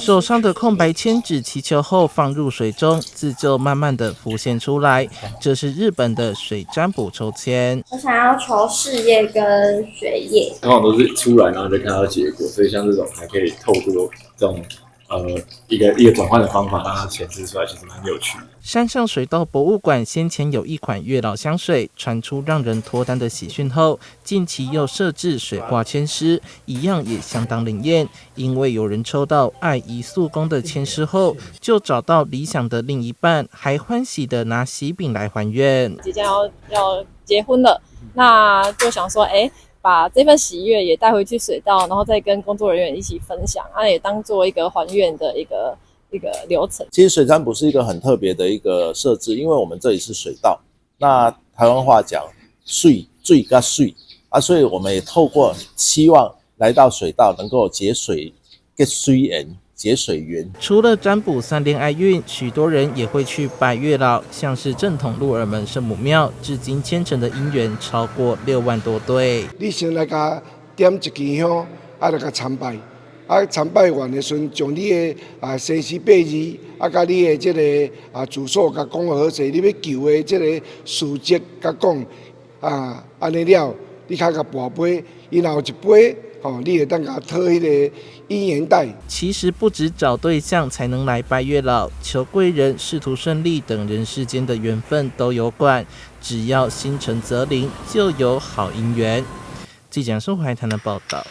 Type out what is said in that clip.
手上的空白签纸祈求后放入水中，字就慢慢的浮现出来。这是日本的水占卜抽签。我想要求事业跟学业，通常都是出来然后就看到结果，所以像这种还可以透过这种一个转换的方法让它显示出来，其实蛮有趣的。山上水稻博物馆先前有一款月老香水传出让人脱单的喜讯后，近期又设置水卦签诗，一样也相当灵验。因为有人抽到爱宜速宫的签诗后，就找到理想的另一半，还欢喜的拿喜饼来还愿。即将要结婚了，那就想说，把这份喜悦也带回去水稻，然后再跟工作人员一起分享，也当做一个还愿的一个流程。其实水占卜是一个很特别的一个设置，因为我们这里是水稻，那台湾话讲水跟水啊，所以我们也透过希望来到水稻能够结水缘。结水缘。除了占卜3恋爱运，许多人也会去拜月老，像是正统鹿耳门圣母庙，至今虔诚的姻缘超过6万多对。你先来甲点一支香，来甲参拜，参拜完的时阵，将你的生时八字，甲你的这个住所，甲讲好势，你要求的这个事迹，甲讲安尼了，你较甲跋杯，然后一杯。你会当甲讨迄个姻缘带。其实不只找对象才能来拜月老，求贵人、仕途顺利等人世间的缘分都有管，只要心诚则灵，就有好姻缘。记者生活台谈的报道。